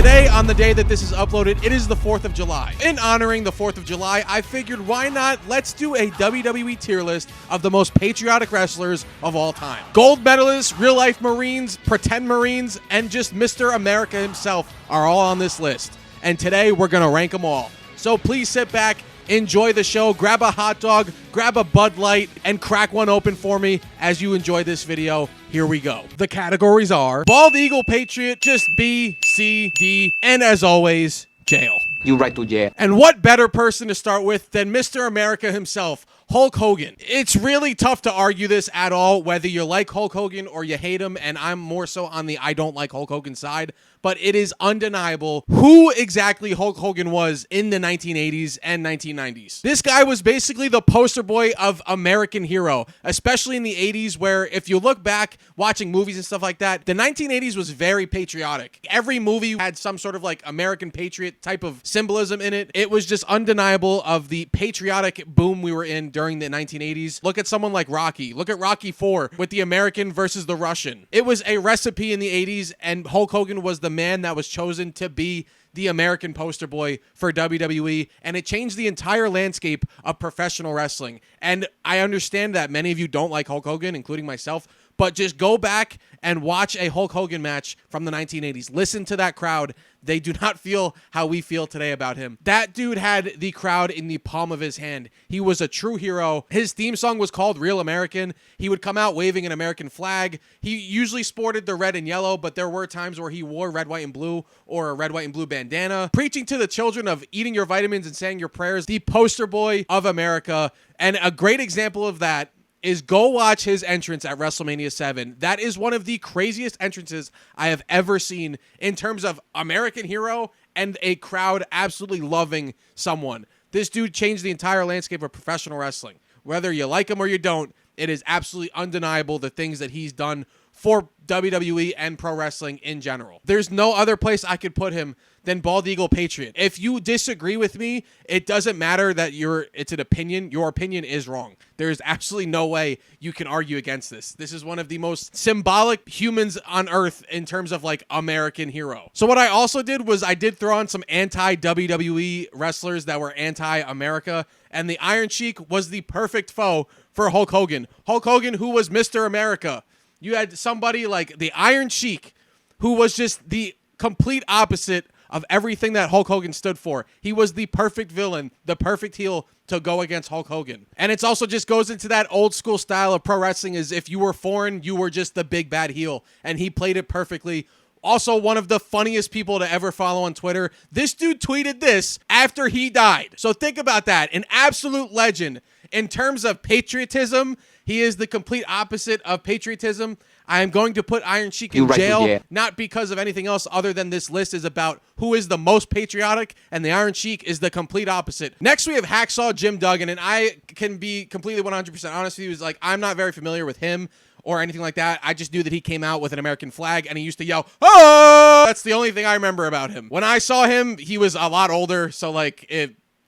Today, on the day that this is uploaded, it is the 4th of July. In honoring the 4th of July, I figured why not let's do a WWE tier list of the most patriotic wrestlers of all time. Gold medalists, real-life Marines, pretend Marines, and just Mr. America himself are all on this list. And today, we're going to rank them all. So please sit back, enjoy the show, grab a hot dog, grab a Bud Light, and crack one open for me as you enjoy this video. Here we go. The categories are Bald Eagle Patriot, just B, C, D, and as always, jail. You right to jail. And what better person to start with than Mr. America himself, Hulk Hogan. It's really tough to argue this at all, whether you like Hulk Hogan or you hate him, and I'm more so on the I don't like Hulk Hogan side, but it is undeniable who exactly Hulk Hogan was in the 1980s and 1990s. This guy was basically the poster boy of American hero, especially in the 80s, where if you look back watching movies and stuff like that, the 1980s was very patriotic. Every movie had some sort of like American patriot type of symbolism in it. It was just undeniable of the patriotic boom we were in during the 1980s. Look at someone like Rocky. Look at Rocky 4 with the American versus the Russian. It was a recipe in the 80s, and Hulk Hogan was the man that was chosen to be the American poster boy for WWE, and it changed the entire landscape of professional wrestling. And I understand that many of you don't like Hulk Hogan, including myself, but just go back and watch a Hulk Hogan match from the 1980s. Listen to that crowd. They do not feel how we feel today about him. That dude had the crowd in the palm of his hand. He was a true hero. His theme song was called Real American. He would come out waving an American flag. He usually sported the red and yellow, but there were times where he wore red, white, and blue or a red, white, and blue bandana. Preaching to the children of eating your vitamins and saying your prayers. The poster boy of America. And a great example of that is go watch his entrance at WrestleMania 7. That is one of the craziest entrances I have ever seen in terms of American hero and a crowd absolutely loving someone. This dude changed the entire landscape of professional wrestling. Whether you like him or you don't, it is absolutely undeniable the things that he's done for WWE and pro wrestling in general. There's no other place I could put him than Bald Eagle Patriot. If you disagree with me, it doesn't matter that it's an opinion. Your opinion is wrong. There's absolutely no way you can argue against this. This is one of the most symbolic humans on earth in terms of like American hero. So what I also did was I did throw on some anti-WWE wrestlers that were anti-America, and the Iron Sheik was the perfect foe for Hulk Hogan. Hulk Hogan, who was Mr. America. You had somebody like the Iron Sheik, who was just the complete opposite of everything that Hulk Hogan stood for. He was the perfect villain, the perfect heel to go against Hulk Hogan. And it's also just goes into that old school style of pro wrestling is if you were foreign, you were just the big bad heel. And he played it perfectly. Also, one of the funniest people to ever follow on Twitter. This dude tweeted this after he died. So think about that. An absolute legend. In terms of patriotism, he is the complete opposite of patriotism. I am going to put Iron Sheik in jail, not because of anything else other than this list is about who is the most patriotic, and the Iron Sheik is the complete opposite. Next, we have Hacksaw Jim Duggan, and I can be completely 100% honest with you. Like, I'm not very familiar with him or anything like that. I just knew that he came out with an American flag, and he used to yell, "Oh!" That's the only thing I remember about him. When I saw him, he was a lot older, so like,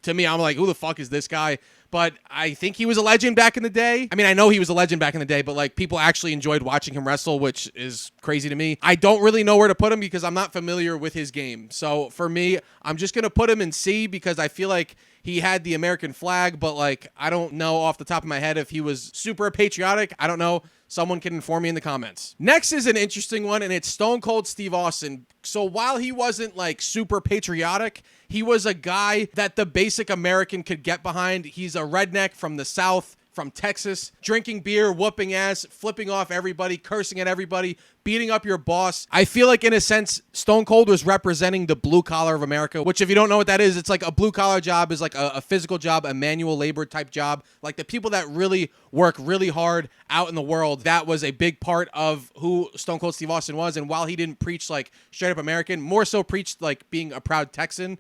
to me, I'm like, who the fuck is this guy? But I think he was a legend back in the day. I mean, I know he was a legend back in the day, but like people actually enjoyed watching him wrestle, which is crazy to me. I don't really know where to put him because I'm not familiar with his game. So for me, I'm just going to put him in C because I feel like he had the American flag, but like I don't know off the top of my head if he was super patriotic. I don't know. Someone can inform me in the comments. Next is an interesting one, and it's Stone Cold Steve Austin. So while he wasn't like super patriotic, he was a guy that the basic American could get behind. He's a redneck from the South, from Texas, drinking beer, whooping ass, flipping off everybody, cursing at everybody, beating up your boss. I feel like in a sense, Stone Cold was representing the blue collar of America, which if you don't know what that is, it's like a blue collar job is like a physical job, a manual labor type job. Like the people that really work really hard out in the world, that was a big part of who Stone Cold Steve Austin was. And while he didn't preach like straight up American, more so preached like being a proud Texan,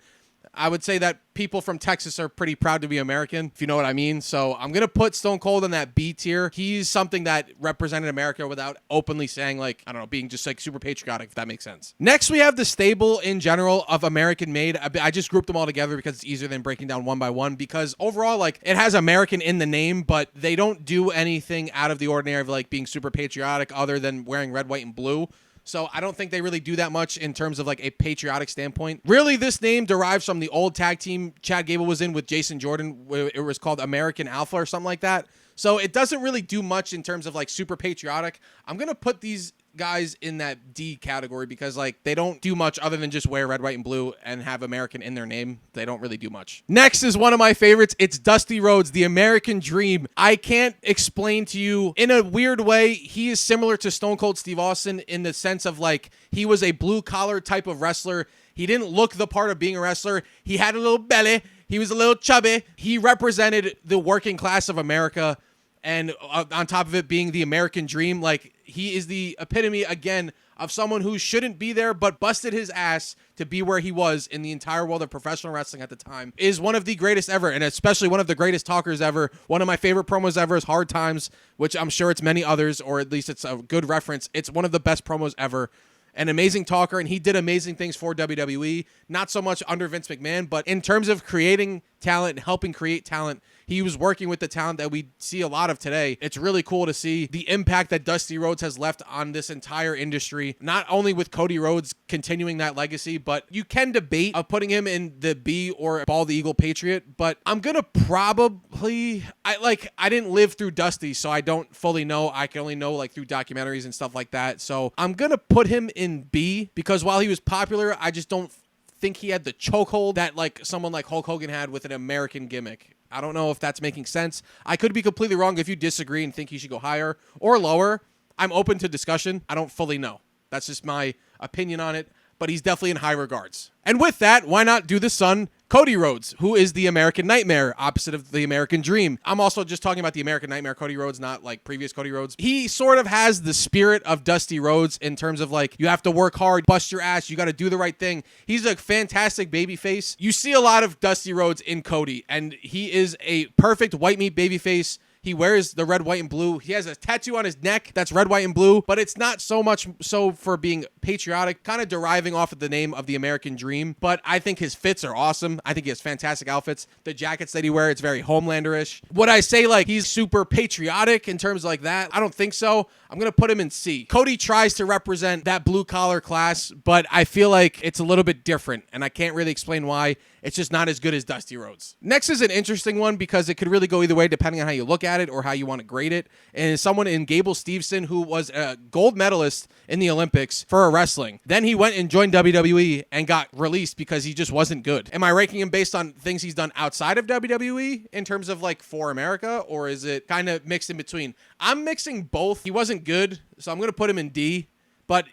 I would say that people from Texas are pretty proud to be American, if you know what I mean. So I'm going to put Stone Cold in that B tier. He's something that represented America without openly saying like, I don't know, being just like super patriotic, if that makes sense. Next, we have the stable in general of American made. I just grouped them all together because it's easier than breaking down one by one because overall, like it has American in the name, but they don't do anything out of the ordinary of like being super patriotic other than wearing red, white, and blue. So I don't think they really do that much in terms of like a patriotic standpoint. Really, this name derives from the old tag team Chad Gable was in with Jason Jordan. It was called American Alpha or something like that. So it doesn't really do much in terms of like super patriotic. I'm going to put these guys in that D category because like they don't do much other than just wear red, white, and blue and have American in their name. They don't really do much. Next is one of my favorites. It's Dusty Rhodes, the American Dream. I can't explain to you, in a weird way, he is similar to Stone Cold Steve Austin in the sense of like he was a blue collar type of wrestler. He didn't look the part of being a wrestler. He had a little belly. He was a little chubby. He represented the working class of America. And on top of it being the American Dream, like he is the epitome, again, of someone who shouldn't be there, but busted his ass to be where he was in the entire world of professional wrestling at the time. Is one of the greatest ever, and especially one of the greatest talkers ever. One of my favorite promos ever is Hard Times, which I'm sure it's many others, or at least it's a good reference. It's one of the best promos ever. An amazing talker, and he did amazing things for WWE. Not so much under Vince McMahon, but in terms of creating talent and helping create talent, he was working with the talent that we see a lot of today. It's really cool to see the impact that Dusty Rhodes has left on this entire industry, not only with Cody Rhodes continuing that legacy, but you can debate of putting him in the B or Bald Eagle Patriot, but I'm going to probably, I didn't live through Dusty, so I don't fully know. I can only know like through documentaries and stuff like that. So I'm going to put him in B because while he was popular, I just don't think he had the chokehold that like someone like Hulk Hogan had with an American gimmick. I don't know if that's making sense. I could be completely wrong. If you disagree and think he should go higher or lower, I'm open to discussion. I don't fully know. That's just my opinion on it, but he's definitely in high regards. And with that, why not do the son, Cody Rhodes, who is the American Nightmare, opposite of the American Dream. I'm also just talking about the American Nightmare Cody Rhodes, not like previous Cody Rhodes. He sort of has the spirit of Dusty Rhodes in terms of like, you have to work hard, bust your ass, you got to do the right thing. He's a fantastic babyface. You see a lot of Dusty Rhodes in Cody, and he is a perfect white meat babyface. He wears the red, white, and blue. He has a tattoo on his neck that's red, white, and blue, but it's not so much so for being patriotic, kind of deriving off of the name of the American Dream. But I think his fits are awesome. I think he has fantastic outfits. The jackets that he wears, it's very Homelander-ish. Would I say like he's super patriotic in terms like that? I don't think so. I'm going to put him in C. Cody tries to represent that blue-collar class, but I feel like it's a little bit different, and I can't really explain why. It's just not as good as Dusty Rhodes. Next is an interesting one because it could really go either way depending on how you look at it or how you want to grade it. And it's someone in Gable Steveson who was a gold medalist in the Olympics for wrestling. Then he went and joined WWE and got released because he just wasn't good. Am I ranking him based on things he's done outside of WWE in terms of like for America, or is it kind of mixed in between? I'm mixing both. He wasn't good, so I'm going to put him in D, but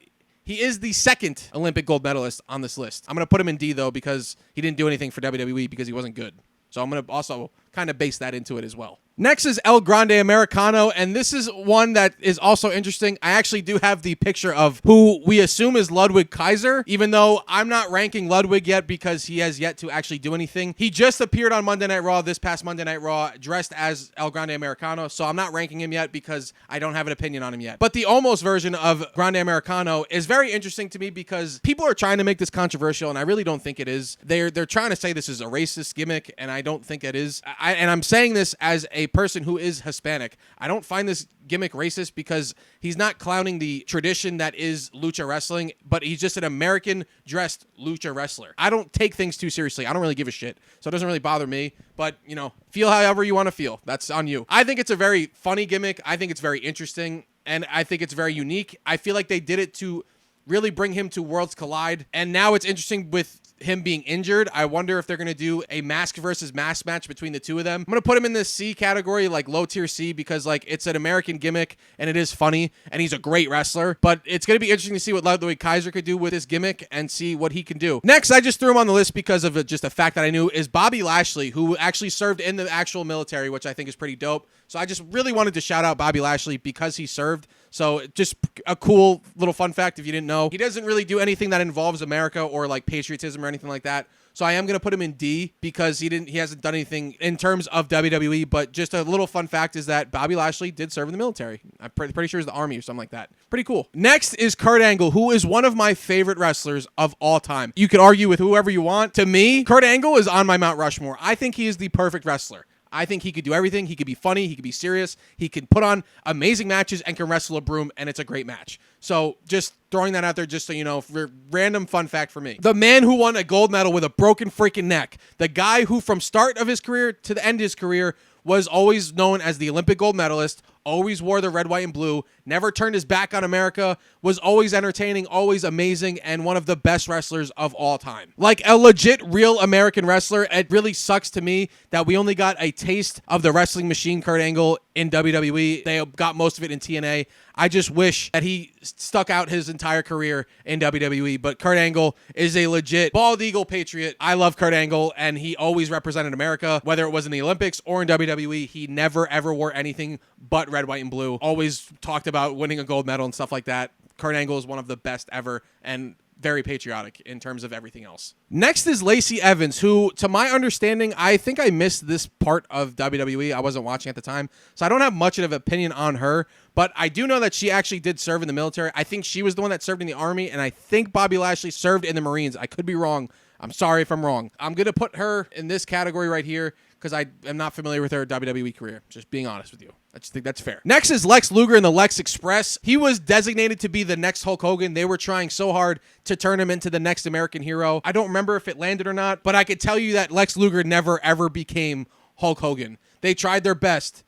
he is the second Olympic gold medalist on this list. I'm going to put him in D, though, because he didn't do anything for WWE because he wasn't good. So I'm going to also kind of base that into it as well. Next is El Grande Americano, and this is one that is also interesting. I actually do have the picture of who we assume is Ludwig Kaiser, even though I'm not ranking Ludwig yet because he has yet to actually do anything. He just appeared on Monday Night Raw, this past Monday Night Raw, dressed as El Grande Americano, so I'm not ranking him yet because I don't have an opinion on him yet. But the almost version of Grande Americano is very interesting to me because people are trying to make this controversial, and I really don't think it is. They're trying to say this is a racist gimmick, and I don't think it is. And I'm saying this as a person who is Hispanic. I don't find this gimmick racist because he's not clowning the tradition that is lucha wrestling, but he's just an American dressed lucha wrestler. I don't take things too seriously. I don't really give a shit, so it doesn't really bother me. But, you know, feel however you want to feel. That's on you. I think it's a very funny gimmick. I think it's very interesting, and I think it's very unique. I feel like they did it to really bring him to Worlds Collide, and now it's interesting with him being injured. I wonder if they're going to do a mask versus mask match between the two of them. I'm going to put him in the C category, like low tier C, because like it's an American gimmick and it is funny and he's a great wrestler, but it's going to be interesting to see what Ludwig Kaiser could do with his gimmick and see what he can do. Next, I just threw him on the list because of just a fact that I knew, is Bobby Lashley, who actually served in the actual military, which I think is pretty dope. So I just really wanted to shout out Bobby Lashley because he served. So just a cool little fun fact if you didn't know. He doesn't really do anything that involves America or like patriotism or anything like that. So I am going to put him in D because he hasn't done anything in terms of WWE, but just a little fun fact is that Bobby Lashley did serve in the military. I'm pretty sure it's the Army or something like that. Pretty cool. Next is Kurt Angle, who is one of my favorite wrestlers of all time. You could argue with whoever you want. To me, Kurt Angle is on my Mount Rushmore. I think he is the perfect wrestler. I think he could do everything. He could be funny. He could be serious. He can put on amazing matches and can wrestle a broom, and it's a great match. So just throwing that out there just so you know, for random fun fact for me. The man who won a gold medal with a broken freaking neck. The guy who from start of his career to the end of his career was always known as the Olympic gold medalist, always wore the red, white, and blue, never turned his back on America, was always entertaining, always amazing, and one of the best wrestlers of all time. Like a legit, real American wrestler, it really sucks to me that we only got a taste of the wrestling machine, Kurt Angle, in WWE. They got most of it in TNA. I just wish that he stuck out his entire career in WWE, but Kurt Angle is a legit bald eagle patriot. I love Kurt Angle, and he always represented America, whether it was in the Olympics or in WWE. He never, ever wore anything but red, white, and blue. Always talked about winning a gold medal and stuff like that. Kurt Angle is one of the best ever, and very patriotic in terms of everything else. Next is Lacey Evans, who, to my understanding, I think I missed this part of WWE. I wasn't watching at the time, so I don't have much of an opinion on her, but I do know that she actually did serve in the military. I think she was the one that served in the Army, and I think Bobby Lashley served in the Marines. I could be wrong. I'm sorry if I'm wrong. I'm going to put her in this category right here because I am not familiar with her WWE career. Just being honest with you. I just think that's fair. Next is Lex Luger in the Lex Express. He was designated to be the next Hulk Hogan. They were trying so hard to turn him into the next American hero. I don't remember if it landed or not, but I could tell you that Lex Luger never, ever became Hulk Hogan. They tried their best.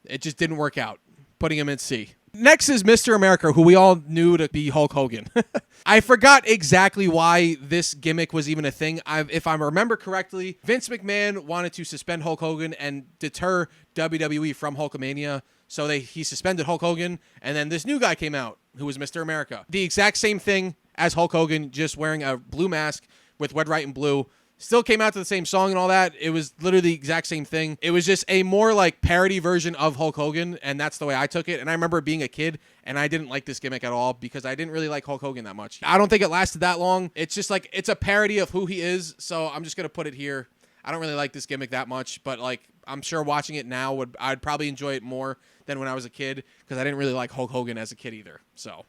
It just didn't work out, putting him in C. Next is Mr. America, who we all knew to be Hulk Hogan. I forgot exactly why this gimmick was even a thing. If I remember correctly, Vince McMahon wanted to suspend Hulk Hogan and deter WWE from Hulkamania. So he suspended Hulk Hogan, and then this new guy came out, who was Mr. America. The exact same thing as Hulk Hogan, just wearing a blue mask with red, white, and blue. Still came out to the same song and all that. It was literally the exact same thing. It was just a more like parody version of Hulk Hogan, and that's the way I took it. And I remember being a kid, and I didn't like this gimmick at all because I didn't really like Hulk Hogan that much. I don't think it lasted that long. It's just like, it's a parody of who he is, so I'm just going to put it here. I don't really like this gimmick that much, but like, I'm sure watching it now, I'd probably enjoy it more than when I was a kid because I didn't really like Hulk Hogan as a kid either. So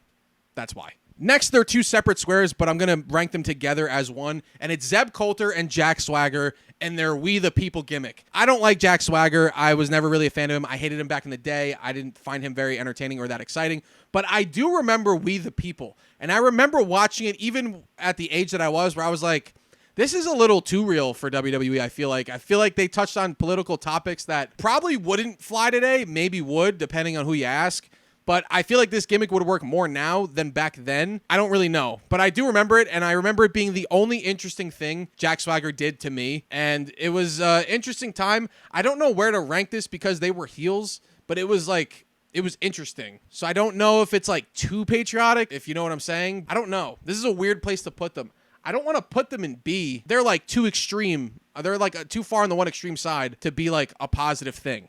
that's why. Next, they're two separate squares, but I'm going to rank them together as one, and it's Zeb Coulter and Jack Swagger and their We the People gimmick. I don't like Jack Swagger. I was never really a fan of him. I hated him back in the day. I didn't find him very entertaining or that exciting, but I do remember We the People, and I remember watching it even at the age that I was, where I was like, this is a little too real for WWE, I feel like. I feel like they touched on political topics that probably wouldn't fly today, maybe would, depending on who you ask. But I feel like this gimmick would work more now than back then. I don't really know. But I do remember it, and I remember it being the only interesting thing Jack Swagger did to me. And it was an interesting time. I don't know where to rank this because they were heels, but it was like, it was interesting. So I don't know if it's like too patriotic, if you know what I'm saying. I don't know. This is a weird place to put them. I don't want to put them in B. They're like too extreme. They're like too far on the one extreme side to be like a positive thing.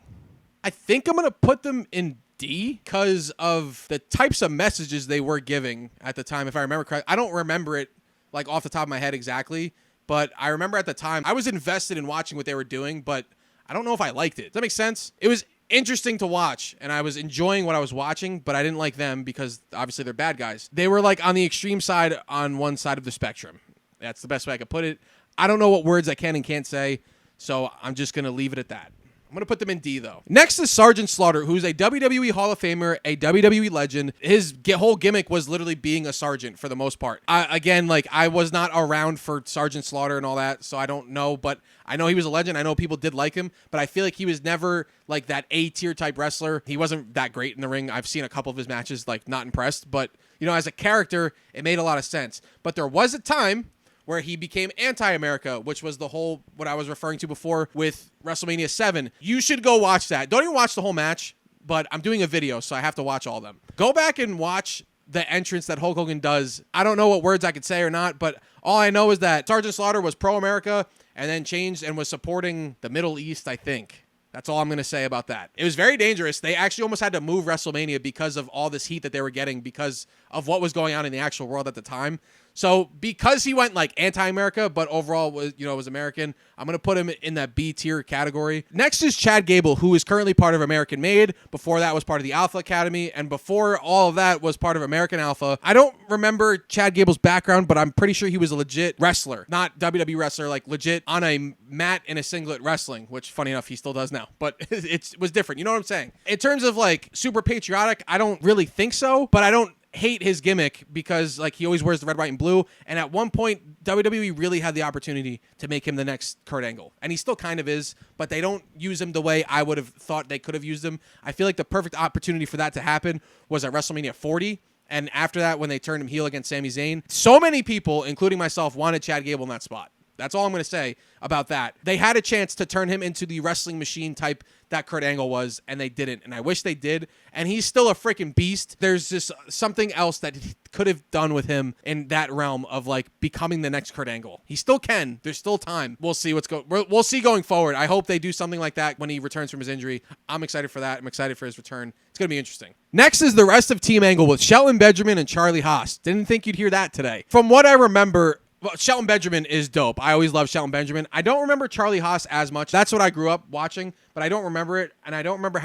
I think I'm going to put them in D because of the types of messages they were giving at the time, if I remember correctly. I don't remember it like off the top of my head exactly, but I remember at the time I was invested in watching what they were doing, but I don't know if I liked it. Does that make sense? It was interesting to watch, and I was enjoying what I was watching, but I didn't like them because obviously they're bad guys. They were like on the extreme side on one side of the spectrum. That's the best way I could put it. I don't know what words I can and can't say, so I'm just going to leave it at that. I'm going to put them in D, though. Next is Sergeant Slaughter, who's a WWE Hall of Famer, a WWE legend. His whole gimmick was literally being a sergeant for the most part. Again, like, I was not around for Sergeant Slaughter and all that, so I don't know, but I know he was a legend. I know people did like him, but I feel like he was never like that A-tier type wrestler. He wasn't that great in the ring. I've seen a couple of his matches, like, not impressed, but, you know, as a character, it made a lot of sense. But there was a time where he became anti-America, which was the whole, what I was referring to before with WrestleMania 7. You should go watch that. Don't even watch the whole match, but I'm doing a video, so I have to watch all of them. Go back and watch the entrance that Hulk Hogan does. I don't know what words I could say or not, but all I know is that Sergeant Slaughter was pro-America and then changed and was supporting the Middle East, I think. That's all I'm going to say about that. It was very dangerous. They actually almost had to move WrestleMania because of all this heat that they were getting because of what was going on in the actual world at the time. So because he went like anti-America, but overall was American, I'm going to put him in that B tier category. Next is Chad Gable, who is currently part of American Made. Before that was part of the Alpha Academy. And before all of that was part of American Alpha. I don't remember Chad Gable's background, but I'm pretty sure he was a legit wrestler. Not WWE wrestler, like legit on a mat in a singlet wrestling, which funny enough, he still does now. But it was different. You know what I'm saying? In terms of like super patriotic, I don't really think so, but I don't hate his gimmick because like he always wears the red, white, and blue. And at one point, WWE really had the opportunity to make him the next Kurt Angle. And he still kind of is, but they don't use him the way I would have thought they could have used him. I feel like the perfect opportunity for that to happen was at WrestleMania 40. And after that, when they turned him heel against Sami Zayn, so many people, including myself, wanted Chad Gable in that spot. That's all I'm going to say about that. They had a chance to turn him into the wrestling machine type that Kurt Angle was, and they didn't. And I wish they did. And he's still a freaking beast. There's just something else that he could have done with him in that realm of like becoming the next Kurt Angle. He still can. There's still time. We'll see we'll see going forward. I hope they do something like that when he returns from his injury. I'm excited for that. I'm excited for his return. It's going to be interesting. Next is the rest of Team Angle with Shelton Benjamin and Charlie Haas. Didn't think you'd hear that today. From what I remember, well, Shelton Benjamin is dope. I always love Shelton Benjamin. I don't remember Charlie Haas as much. That's what I grew up watching, but I don't remember it. And I don't remember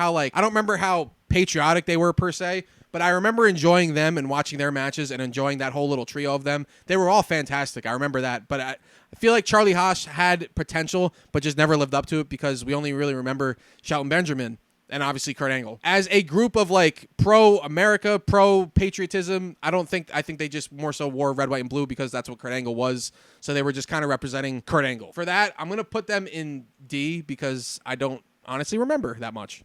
how patriotic they were per se, but I remember enjoying them and watching their matches and enjoying that whole little trio of them. They were all fantastic. I remember that. But I feel like Charlie Haas had potential, but just never lived up to it because we only really remember Shelton Benjamin. And obviously Kurt Angle. As a group of like pro-America, pro-patriotism, I think they just more so wore red, white, and blue because that's what Kurt Angle was. So they were just kind of representing Kurt Angle. For that, I'm going to put them in D because I don't honestly remember that much.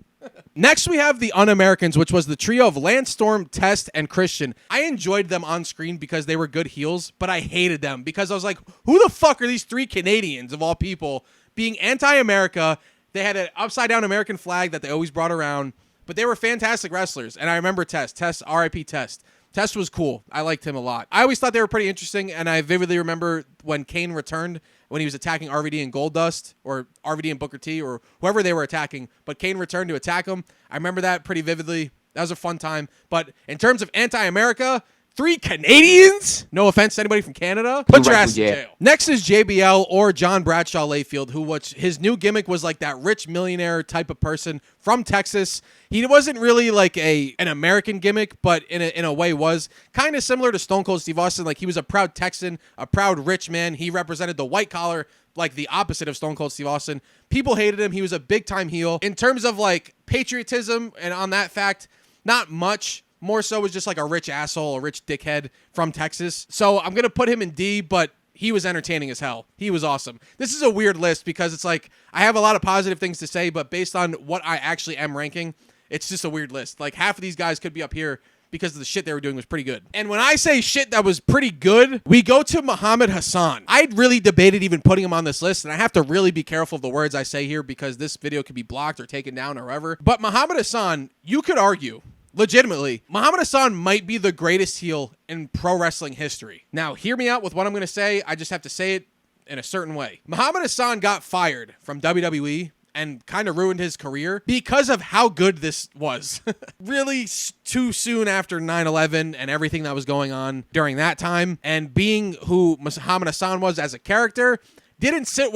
Next, we have the UnAmericans, which was the trio of Lance Storm, Test, and Christian. I enjoyed them on screen because they were good heels, but I hated them because I was like, who the fuck are these three Canadians, of all people, being anti-America? They had an upside-down American flag that they always brought around, but they were fantastic wrestlers. And I remember Test, R.I.P. Test. Test was cool. I liked him a lot. I always thought they were pretty interesting, and I vividly remember when Kane returned, when he was attacking RVD and Goldust, or RVD and Booker T, or whoever they were attacking, but Kane returned to attack him. I remember that pretty vividly. That was a fun time. But in terms of anti-America, 3 Canadians? No offense to anybody from Canada. Put your ass in jail. Next is JBL or John Bradshaw Layfield, his new gimmick was like that rich millionaire type of person from Texas. He wasn't really like an American gimmick, but in a way was kind of similar to Stone Cold Steve Austin. Like he was a proud Texan, a proud rich man. He represented the white collar, like the opposite of Stone Cold Steve Austin. People hated him. He was a big time heel. In terms of like patriotism and on that fact, not much. More so was just like a rich asshole, a rich dickhead from Texas. So I'm going to put him in D, but he was entertaining as hell. He was awesome. This is a weird list because it's like I have a lot of positive things to say, but based on what I actually am ranking, it's just a weird list. Like half of these guys could be up here because of the shit they were doing was pretty good. And when I say shit that was pretty good, we go to Muhammad Hassan. I'd really debated even putting him on this list, and I have to really be careful of the words I say here because this video could be blocked or taken down or whatever. But Muhammad Hassan, you could argue, legitimately, Muhammad Hassan might be the greatest heel in pro wrestling history. Now, hear me out with what I'm going to say. I just have to say it in a certain way. Muhammad Hassan got fired from WWE and kind of ruined his career because of how good this was. Really too soon after 9/11 and everything that was going on during that time, and being who Muhammad Hassan was as a character didn't sit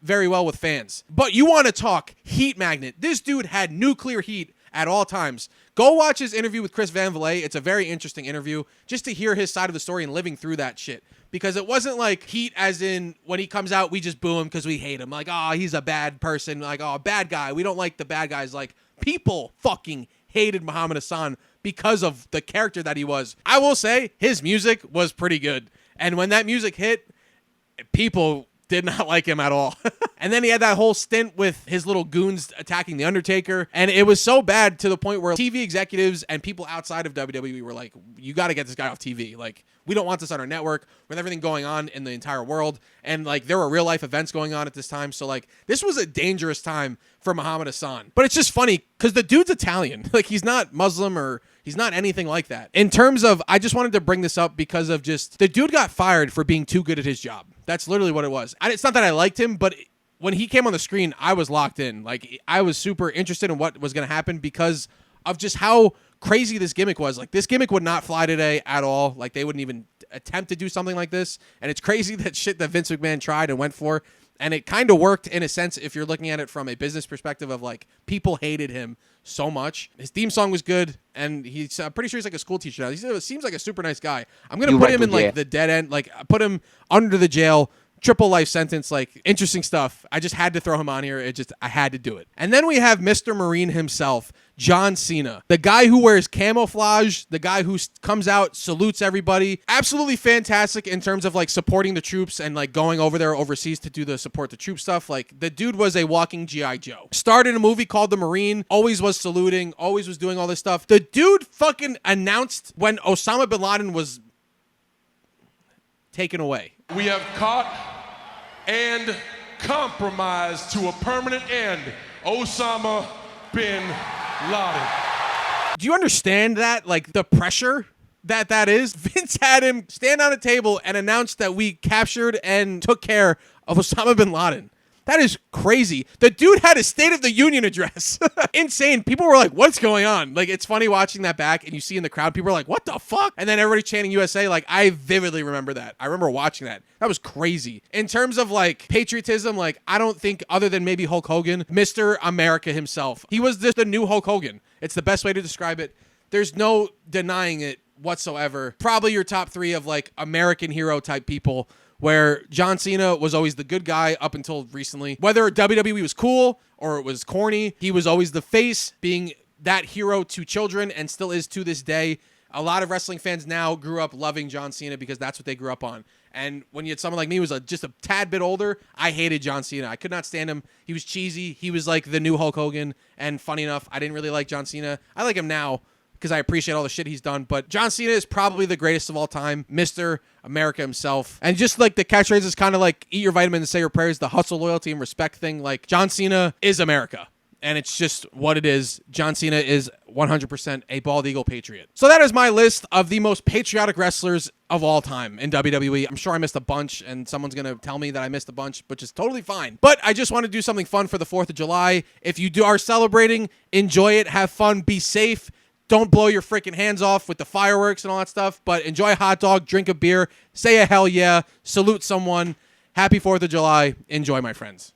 very well with fans. But you want to talk heat magnet. This dude had nuclear heat at all times. Go watch his interview with Chris Van Vliet. It's a very interesting interview just to hear his side of the story and living through that shit. Because it wasn't like heat as in when he comes out, we just boo him because we hate him. Like, oh, he's a bad person. Like, oh, bad guy. We don't like the bad guys. Like, people fucking hated Muhammad Hassan because of the character that he was. I will say his music was pretty good. And when that music hit, people did not like him at all. And then he had that whole stint with his little goons attacking The Undertaker. And it was so bad to the point where TV executives and people outside of WWE were like, you got to get this guy off TV. Like, we don't want this on our network with everything going on in the entire world. And like, there were real life events going on at this time. So like, this was a dangerous time for Muhammad Hassan. But it's just funny because the dude's Italian. Like, he's not Muslim or he's not anything like that. In terms of, I just wanted to bring this up because of just, the dude got fired for being too good at his job. That's literally what it was. It's not that I liked him, but when he came on the screen, I was locked in. Like, I was super interested in what was going to happen because of just how crazy this gimmick was. Like, this gimmick would not fly today at all. Like, they wouldn't even attempt to do something like this. And it's crazy that shit that Vince McMahon tried and went for. And it kind of worked in a sense if you're looking at it from a business perspective of like people hated him so much. His theme song was good, and he's pretty sure he's like a school teacher now. He seems like a super nice guy. I'm going to put him in like the dead end, like put him under the jail, triple life sentence, like interesting stuff. I just had to throw him on here. I had to do it. And then we have Mr. Marine himself, John Cena, the guy who wears camouflage, the guy who comes out, salutes everybody. Absolutely fantastic in terms of like supporting the troops and like going over there overseas to do the support the troop stuff. Like the dude was a walking G.I. Joe. Started a movie called The Marine, always was saluting, always was doing all this stuff. The dude fucking announced when Osama bin Laden was taken away. We have caught and compromised to a permanent end Osama bin Laden. Do you understand that? Like the pressure that is? Vince had him stand on a table and announce that we captured and took care of Osama bin Laden. That is crazy. The dude had a State of the Union address. Insane. People were like, what's going on? Like, it's funny watching that back and you see in the crowd, people are like, what the fuck? And then everybody chanting USA. Like, I vividly remember that. I remember watching that. That was crazy. In terms of like patriotism, like, I don't think other than maybe Hulk Hogan, Mr. America himself, he was just the new Hulk Hogan. It's the best way to describe it. There's no denying it whatsoever. Probably your top three of like American hero type people, where John Cena was always the good guy up until recently. Whether WWE was cool or it was corny, he was always the face, being that hero to children and still is to this day. A lot of wrestling fans now grew up loving John Cena because that's what they grew up on. And when you had someone like me who was just a tad bit older, I hated John Cena. I could not stand him. He was cheesy. He was like the new Hulk Hogan. And funny enough, I didn't really like John Cena. I like him now because I appreciate all the shit he's done. But John Cena is probably the greatest of all time, Mr. America himself. And just like the catchphrase is kind of like eat your vitamins and say your prayers, the hustle, loyalty, and respect thing. Like John Cena is America. And it's just what it is. John Cena is 100% a bald eagle patriot. So that is my list of the most patriotic wrestlers of all time in WWE. I'm sure I missed a bunch, and someone's going to tell me that I missed a bunch, which is totally fine. But I just want to do something fun for the 4th of July. If you are celebrating, enjoy it, have fun, be safe. Don't blow your freaking hands off with the fireworks and all that stuff, but enjoy a hot dog, drink a beer, say a hell yeah, salute someone. Happy 4th of July. Enjoy, my friends.